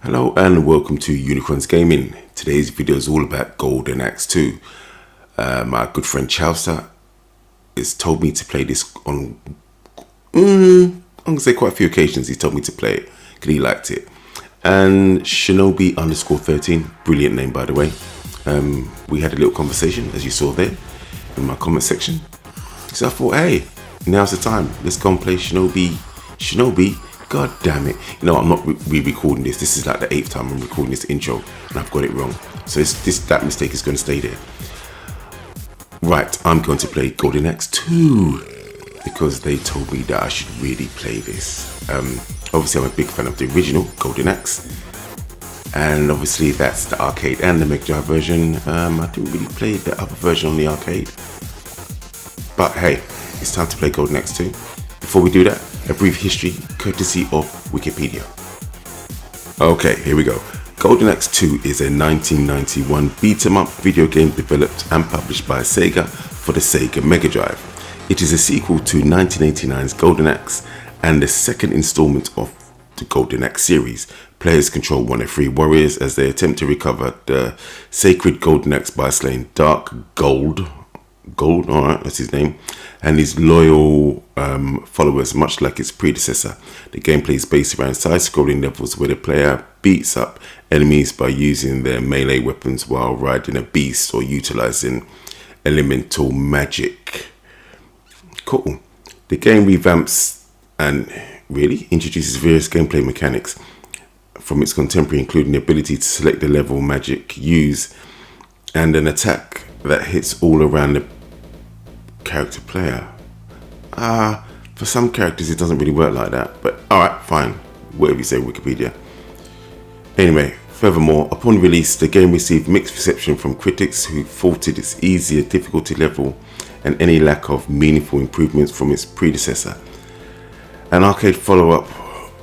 Hello and welcome to Unikron's Gaming. Today's video is all about Golden Axe 2. My good friend Chowster has told me to play this on, I'm going to say quite a few occasions he's told me to play it because he liked it. And Shinobi_13, brilliant name by the way. We had a little conversation as you saw there in my comment section. So I thought, hey, now's the time. Let's go and play Shinobi. God damn it. You know, I'm not re-recording this. This is like the 8th time I'm recording this intro and I've got it wrong. So that mistake is going to stay there. Right, I'm going to play Golden Axe 2 because they told me that I should really play this. Obviously, I'm a big fan of the original Golden Axe. And obviously, that's the arcade and the Mega Drive version. I didn't really play the other version on the arcade. But hey, it's time to play Golden Axe 2. Before we do that, a brief history courtesy of Wikipedia. Okay, here we go. Golden Axe 2 is a 1991 beat-em-up video game developed and published by Sega for the Sega Mega Drive. It is a sequel to 1989's Golden Axe and the second installment of the Golden Axe series. Players control one of three warriors as they attempt to recover the sacred Golden Axe by slaying Dark Gold, alright, that's his name, and his loyal followers, much like its predecessor. The gameplay is based around side-scrolling levels where the player beats up enemies by using their melee weapons while riding a beast or utilizing elemental magic. Cool. The game revamps and really introduces various gameplay mechanics from its contemporary, including the ability to select the level magic used and an attack that hits all around the character player. For some characters it doesn't really work like that, but alright, fine, whatever you say, Wikipedia. Anyway, furthermore, upon release the game received mixed reception from critics who faulted its easier difficulty level and any lack of meaningful improvements from its predecessor. An arcade follow-up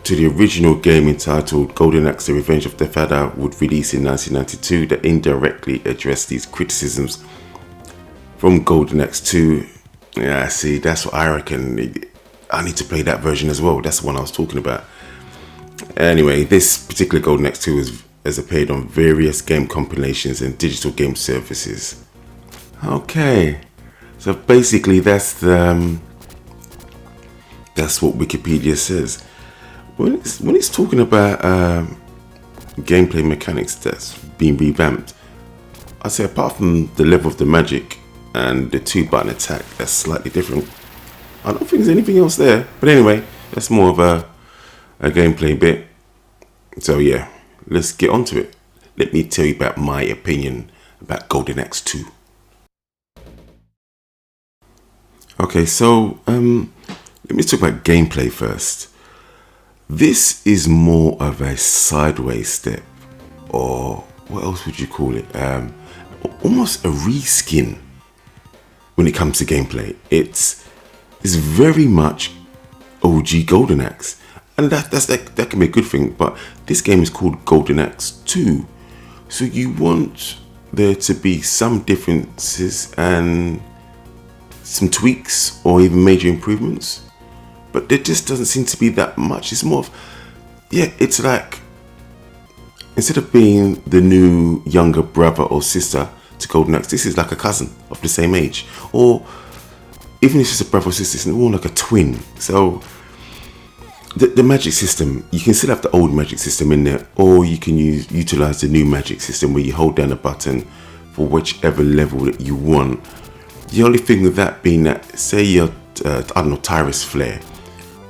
to the original game entitled Golden Axe: The Revenge of the Fada would release in 1992 that indirectly addressed these criticisms from Golden Axe 2. Yeah, see, that's what I reckon. I need to play that version as well. That's the one I was talking about. Anyway, this particular Golden Axe 2 has appeared on various game compilations and digital game services. Okay, so basically that's what Wikipedia says. When it's talking about gameplay mechanics that's been revamped, I'd say apart from the level of the magic and the 2-button attack, that's slightly different. I don't think there's anything else there. But anyway, that's more of a gameplay bit. So yeah, let's get on to it. Let me tell you about my opinion about Golden Axe 2. Okay, so let me talk about gameplay first. This is more of a sideways step, or what else would you call it? Almost a reskin when it comes to gameplay. It's very much OG Golden Axe, and that can be a good thing. But this game is called Golden Axe 2, so you want there to be some differences and some tweaks or even major improvements. But there just doesn't seem to be that much. It's more of, yeah, it's like, instead of being the new younger brother or sister to Golden Axe, this is like a cousin of the same age. Or even if it's a brother or sister, it's more like a twin. So the magic system, you can still have the old magic system in there, or you can utilize the new magic system where you hold down a button for whichever level that you want. The only thing with that being that, say you're, I don't know, Tyrus Flare,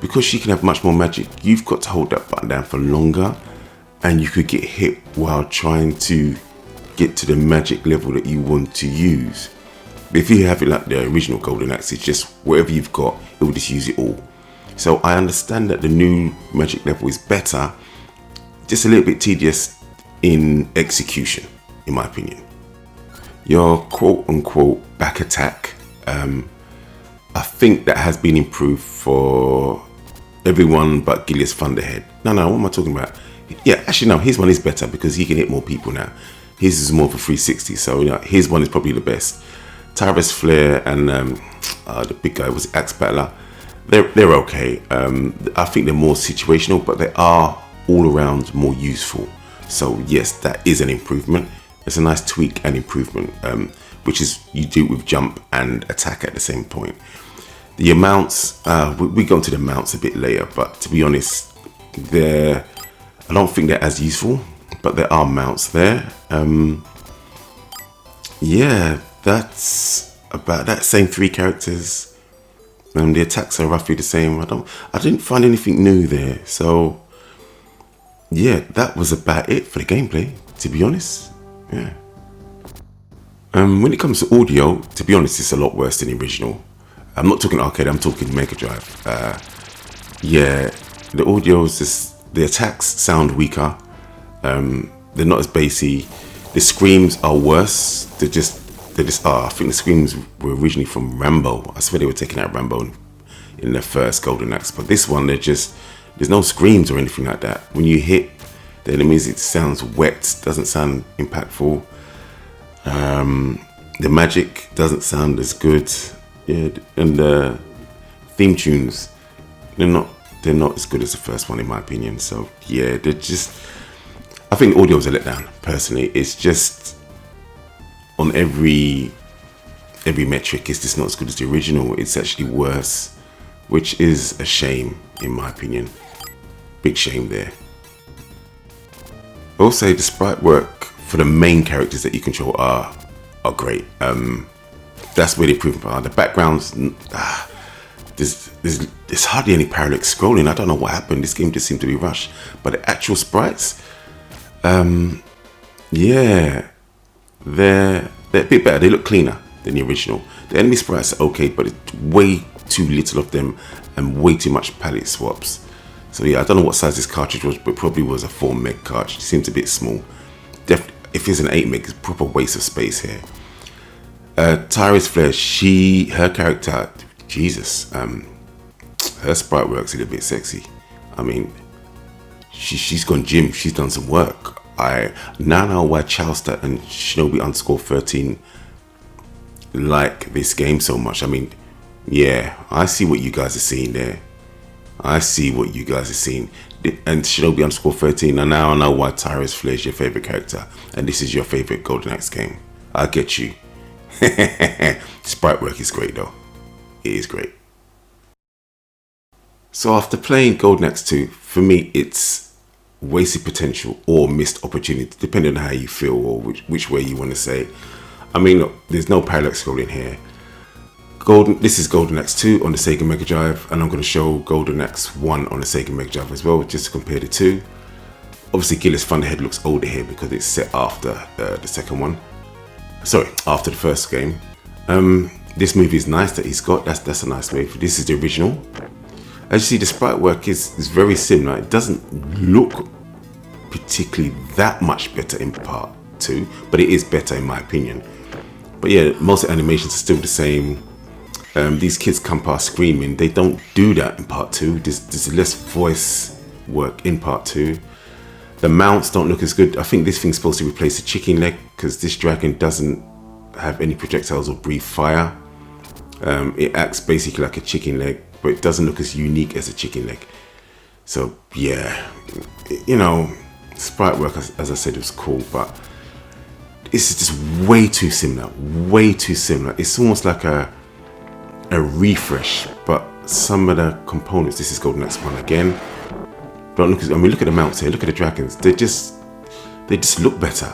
because she can have much more magic, you've got to hold that button down for longer, and you could get hit while trying to get to the magic level that you want to use. But if you have it like the original Golden Axe, it's just whatever you've got, it will just use it all. So I understand that the new magic level is better, just a little bit tedious in execution, in my opinion. Your quote-unquote back attack, I think that has been improved for everyone but Gilius Thunderhead. No, what am I talking about? Yeah, actually no, his one is better because he can hit more people now. His is more for 360, so you know, his one is probably the best. Tyrus Flare and the big guy was Axe Battler. They're okay. I think they're more situational, but they are all around more useful. So yes, that is an improvement. It's a nice tweak and improvement, which is you do it with jump and attack at the same point. The amounts, we go into the amounts a bit later, but to be honest, I don't think they're as useful, but there are mounts there. Yeah, that's about that. Same 3 characters. The attacks are roughly the same. I didn't find anything new there. So yeah, that was about it for the gameplay, to be honest. Yeah. When it comes to audio, to be honest, it's a lot worse than the original. I'm not talking arcade, I'm talking Mega Drive. Yeah, the audio is just, the attacks sound weaker. They're not as bassy. The screams are worse. They just are. I think the screams were originally from Rambo. I swear they were taking out Rambo in the first Golden Axe, but this one, there's no screams or anything like that. When you hit the enemies, it sounds wet, doesn't sound impactful. The magic doesn't sound as good. Yeah, and the theme tunes, they're not as good as the first one in my opinion. So yeah, I think the audio's a letdown. Personally, it's just on every metric, it's just not as good as the original. It's actually worse, which is a shame in my opinion. Big shame there. I will say the sprite work for the main characters that you control are great. That's where the improvement are. The backgrounds, there's hardly any parallax scrolling. I don't know what happened. This game just seemed to be rushed. But the actual sprites, yeah, they're a bit better. They look cleaner than the original. The enemy sprites are okay, but it's way too little of them and way too much palette swaps. So yeah, I don't know what size this cartridge was, but probably was a 4 meg cartridge. It seems a bit small. If it's an 8 meg, it's a proper waste of space here. Tyra's Flare, her character, Jesus, her sprite work's a little bit sexy. I mean, she's gone gym, she's done some work. I now know why Chowster and Shinobi_13 like this game so much. I mean, yeah, I see what you guys are seeing there. I see what you guys are seeing. And Shinobi_13, and now I know why Tyra's Flare is your favorite character, and this is your favorite Golden Axe game. I get you. Sprite work is great though. It is great. So after playing Golden Axe 2, for me it's wasted potential or missed opportunity, depending on how you feel or which way you want to say. I mean, look, there's no parallax scrolling here. This is Golden Axe 2 on the Sega Mega Drive, and I'm going to show Golden Axe 1 on the Sega Mega Drive as well, just to compare the two. Obviously, Gillis Thunderhead looks older here because it's set after the second one. Sorry, after the first game. This movie is nice that he's got. That's a nice movie. This is the original. As you see, the sprite work is very similar. It doesn't look particularly that much better in part 2, but it is better in my opinion. But yeah, most of the animations are still the same. These kids come past screaming. They don't do that in part 2. There's less voice work in part 2. The mounts don't look as good. I think this thing's supposed to replace the chicken leg because this dragon doesn't have any projectiles or breathe fire. It acts basically like a chicken leg, but it doesn't look as unique as a chicken leg. So yeah, you know, sprite work, as I said, was cool, but it's just way too similar. Way too similar. It's almost like a refresh, but some of the components, this is Golden Axe 1 again, don't look as, I mean, look at the mounts here, look at the dragons, they just look better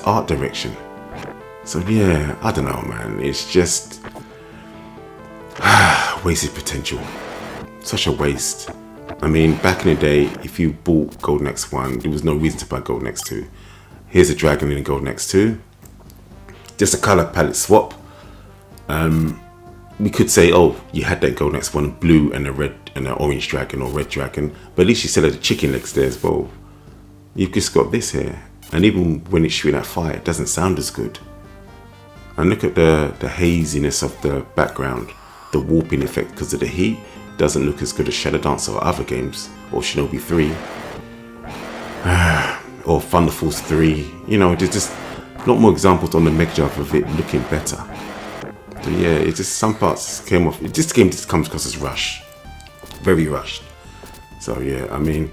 art direction. So yeah, I don't know, man, it's just wasted potential, such a waste. I mean, back in the day, if you bought Golden Axe 1, there was no reason to buy Golden Axe 2. Here's a dragon in Golden Axe 2, just a color palette swap. We could say, oh, you had that Golden Axe 1 blue and a red and an orange dragon or red dragon, but at least you still had the chicken legs there as well. You've just got this here, and even when it's shooting at fire, it doesn't sound as good. And look at the haziness of the background, the warping effect because of the heat doesn't look as good as Shadow Dancer or other games, or Shinobi 3, or Thunder Force 3. You know, there's just a lot more examples on the Mega Drive of it looking better. So yeah, it just, some parts came off. This game just comes across as rushed, very rushed. So yeah, I mean,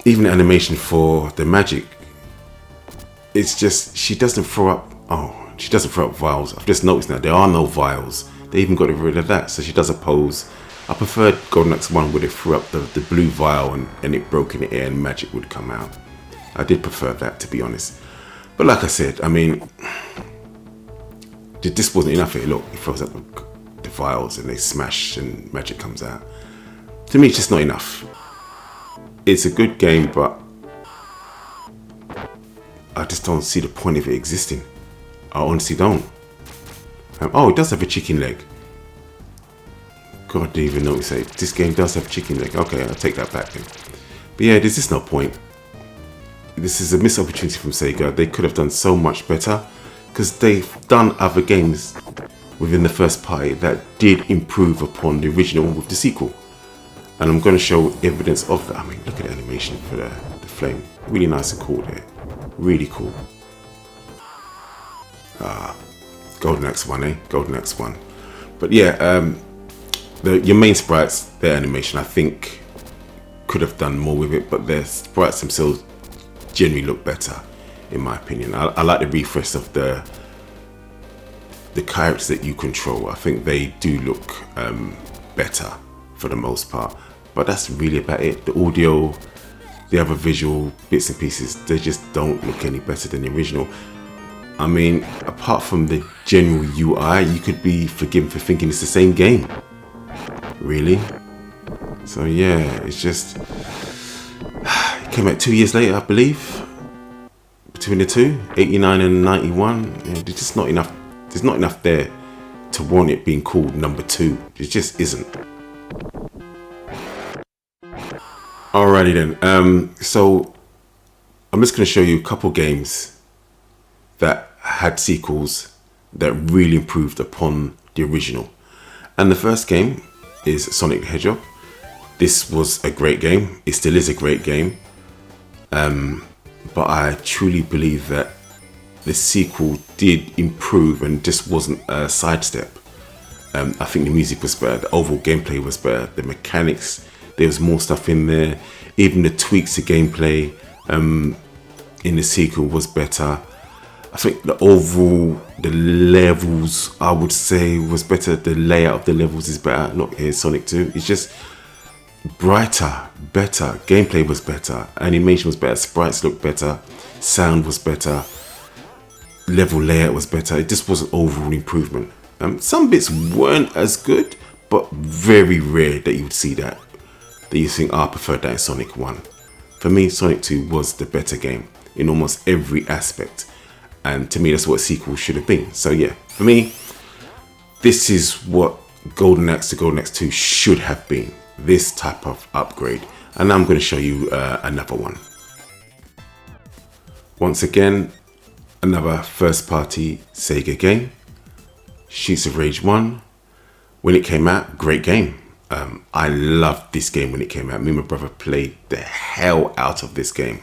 Even the animation for the magic, it's just, she doesn't throw up, she doesn't throw up vials. I've just noticed now, there are no vials. They even got rid of that. So she does a pose. I preferred Golden Axe 1 where they threw up the blue vial and it broke in the air and magic would come out. I did prefer that, to be honest. But like I said, I mean, this wasn't enough here. Look, it throws up the vials and they smash and magic comes out. To me, it's just not enough. It's a good game, but I just don't see the point of it existing. I honestly don't. Oh, it does have a chicken leg. God, I didn't even notice it. This game does have a chicken leg. Okay, I'll take that back then. But yeah, there's just no point. This is a missed opportunity from Sega. They could have done so much better because they've done other games within the first party that did improve upon the original with the sequel. And I'm going to show evidence of that. I mean, look at the animation for the flame. Really nice and cool there. Really cool. Golden Axe 1, eh? Golden Axe 1. But yeah, your main sprites, their animation, I think could have done more with it, but their sprites themselves generally look better, in my opinion. I like the refresh of the characters that you control. I think they do look better for the most part, but that's really about it. The audio, the other visual bits and pieces, they just don't look any better than the original. I mean, apart from the general UI, you could be forgiven for thinking it's the same game. Really? So yeah, it's just, it came out 2 years later, I believe. Between the two, 89 and 91, yeah, there's just not enough. There's not enough there to warrant it being called number 2. It just isn't. Alrighty then. So I'm just going to show you a couple games that had sequels that really improved upon the original. And the first game is Sonic the Hedgehog. This was a great game. It still is a great game. But I truly believe that the sequel did improve and just wasn't a sidestep. I think the music was better, the overall gameplay was better, the mechanics, there was more stuff in there. Even the tweaks to gameplay in the sequel was better. I think the overall, the levels, I would say, was better. The layout of the levels is better. Look, here's Sonic 2. It's just brighter, better. Gameplay was better. Animation was better. Sprites looked better. Sound was better. Level layout was better. It just was an overall improvement. Some bits weren't as good, but very rare that you would see that you think, I preferred that in Sonic 1. For me, Sonic 2 was the better game in almost every aspect. And to me, that's what a sequel should have been. So yeah, for me, this is what Golden Axe to Golden Axe 2 should have been. This type of upgrade. And now I'm going to show you another one. Once again, another first party Sega game. Streets of Rage 1. When it came out, great game. I loved this game when it came out. Me and my brother played the hell out of this game.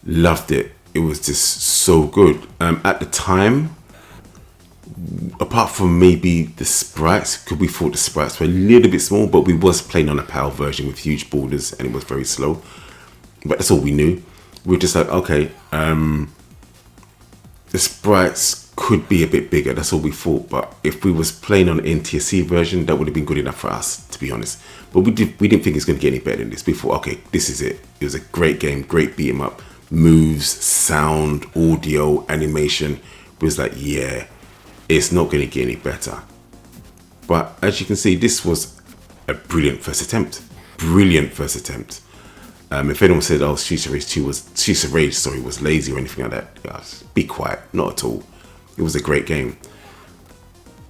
Loved it. It was just so good. At the time, apart from maybe the sprites, because we thought the sprites were a little bit small, but we was playing on a PAL version with huge borders and it was very slow. But that's all we knew. We were just like, okay, the sprites could be a bit bigger. That's all we thought. But if we was playing on an NTSC version, that would have been good enough for us, to be honest. But we didn't think it's going to get any better than this. We thought, okay, this is it. It was a great game, great beat 'em up. Moves, sound, audio, animation. It was like, yeah, it's not going to get any better. But as you can see, this was a brilliant first attempt. Brilliant first attempt. If anyone said, oh, Streets of Rage was lazy or anything like that, guys, be quiet. Not at all. It was a great game.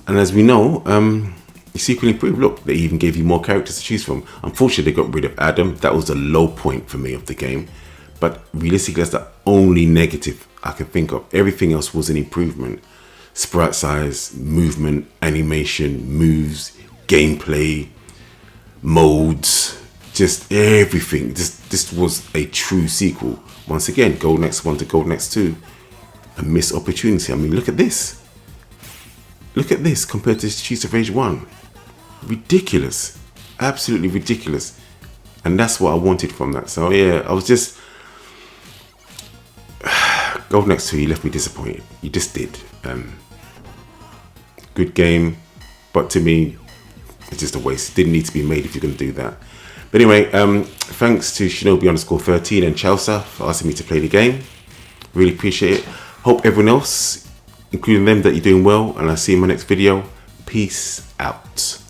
And as we know, the sequel improved. Look, they even gave you more characters to choose from. Unfortunately, they got rid of Adam. That was the low point for me of the game. But realistically, that's the only negative I can think of. Everything else was an improvement. Sprite size, movement, animation, moves, gameplay, modes, just everything. This was a true sequel. Once again, Golden Axe 1 to Golden Axe 2. A missed opportunity. I mean, look at this. Look at this compared to Streets of Rage 1. Ridiculous. Absolutely ridiculous. And that's what I wanted from that. So yeah, I was just, Golden Axe 2, you left me disappointed. You just did. Good game, but to me, it's just a waste. It didn't need to be made if you're going to do that. But anyway, thanks to Shinobi_13 and Chowster for asking me to play the game. Really appreciate it. Hope everyone else, including them, that you're doing well. And I'll see you in my next video. Peace out.